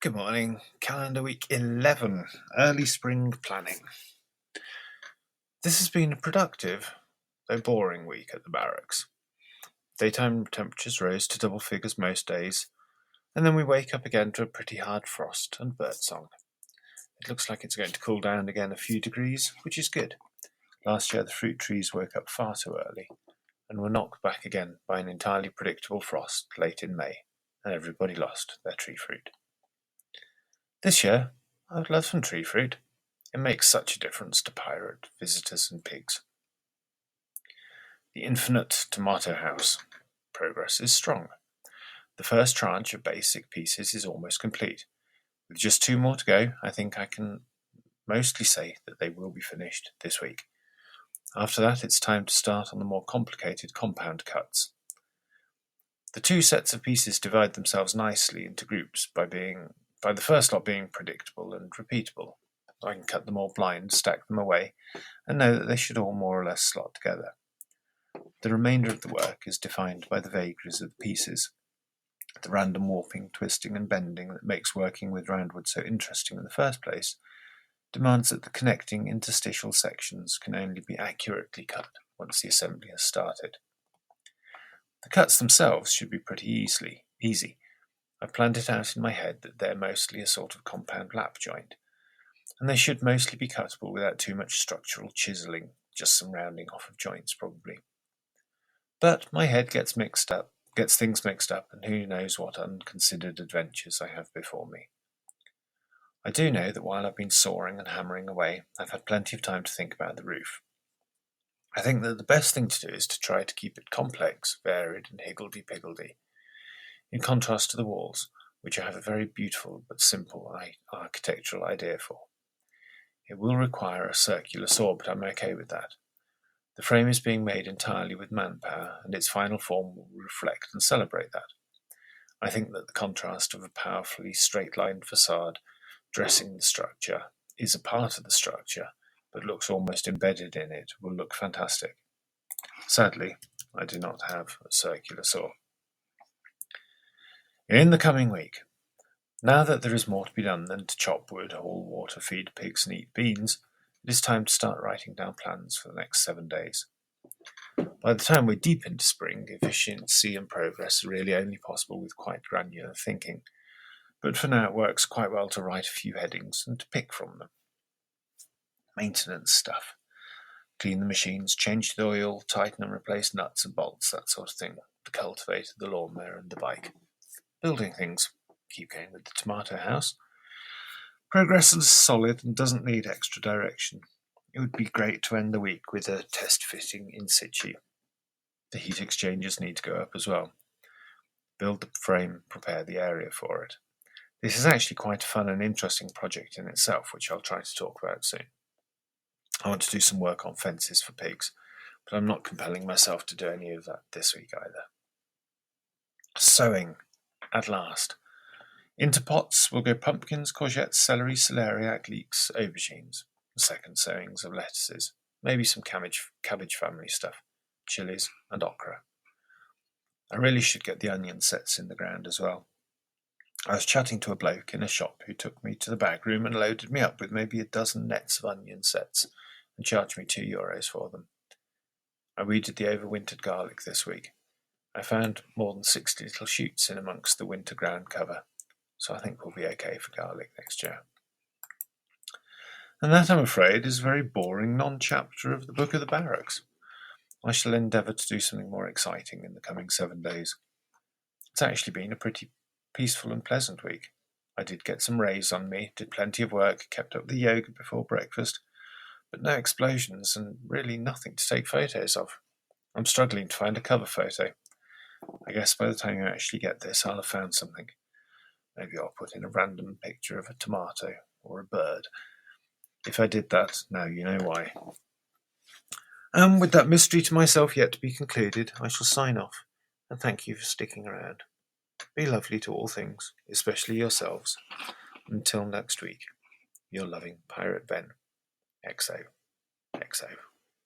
Good morning, calendar week 11, early spring planning. This has been a productive, though boring week at the barracks. Daytime temperatures rose to double figures most days, and then we wake up again to a pretty hard frost and birdsong. It looks like it's going to cool down again a few degrees, which is good. Last year the fruit trees woke up far too early, and were knocked back again by an entirely predictable frost late in May, and everybody lost their tree fruit. This year, I would love some tree fruit. It makes such a difference to pirate visitors and pigs. The infinite tomato house progress is strong. The first tranche of basic pieces is almost complete. With just 2 more to go, I think I can mostly say that they will be finished this week. After that, it's time to start on the more complicated compound cuts. The 2 sets of pieces divide themselves nicely into groups by the first lot being predictable and repeatable. I can cut them all blind, stack them away, and know that they should all more or less slot together. The remainder of the work is defined by the vagaries of the pieces. The random warping, twisting, and bending that makes working with roundwood so interesting in the first place demands that the connecting interstitial sections can only be accurately cut once the assembly has started. The cuts themselves should be pretty easy. I've planned it out in my head that they're mostly a sort of compound lap joint, and they should mostly be cuttable without too much structural chiselling, just some rounding off of joints probably. But my head gets things mixed up, and who knows what unconsidered adventures I have before me. I do know that while I've been sawing and hammering away, I've had plenty of time to think about the roof. I think that the best thing to do is to try to keep it complex, varied, and higgledy-piggledy, in contrast to the walls, which I have a very beautiful but simple architectural idea for. It will require a circular saw, but I'm okay with that. The frame is being made entirely with manpower, and its final form will reflect and celebrate that. I think that the contrast of a powerfully straight-lined facade dressing the structure is a part of the structure, but looks almost embedded in it, will look fantastic. Sadly, I do not have a circular saw. In the coming week, now that there is more to be done than to chop wood, haul water, feed pigs, and eat beans, it is time to start writing down plans for the next 7 days. By the time we're deep into spring, efficiency and progress are really only possible with quite granular thinking, but for now it works quite well to write a few headings and to pick from them. Maintenance stuff. Clean the machines, change the oil, tighten and replace nuts and bolts, that sort of thing. The cultivator, the lawnmower, and the bike. Building things. Keep going with the tomato house. Progress is solid and doesn't need extra direction. It would be great to end the week with a test fitting in situ. The heat exchangers need to go up as well. Build the frame, prepare the area for it. This is actually quite a fun and interesting project in itself, which I'll try to talk about soon. I want to do some work on fences for pigs, but I'm not compelling myself to do any of that this week either. Sowing, at last. Into pots will go pumpkins, courgettes, celery, celeriac, leeks, aubergines, second sowings of lettuces, maybe some cabbage family stuff, chilies, and okra. I really should get the onion sets in the ground as well. I was chatting to a bloke in a shop who took me to the bag room and loaded me up with maybe a dozen nets of onion sets and charged me €2 for them. I weeded the overwintered garlic this week. I found more than 60 little shoots in amongst the winter ground cover, so I think we'll be okay for garlic next year. And that, I'm afraid, is a very boring non-chapter of the Book of the Barracks. I shall endeavour to do something more exciting in the coming 7 days. It's actually been a pretty peaceful and pleasant week. I did get some rays on me, did plenty of work, kept up the yoga before breakfast, but no explosions and really nothing to take photos of. I'm struggling to find a cover photo. I guess by the time you actually get this, I'll have found something. Maybe I'll put in a random picture of a tomato or a bird. If I did that, now you know why. And with that mystery to myself yet to be concluded, I shall sign off, and thank you for sticking around. Be lovely to all things, especially yourselves. Until next week, your loving Pirate Ben. XO. XO.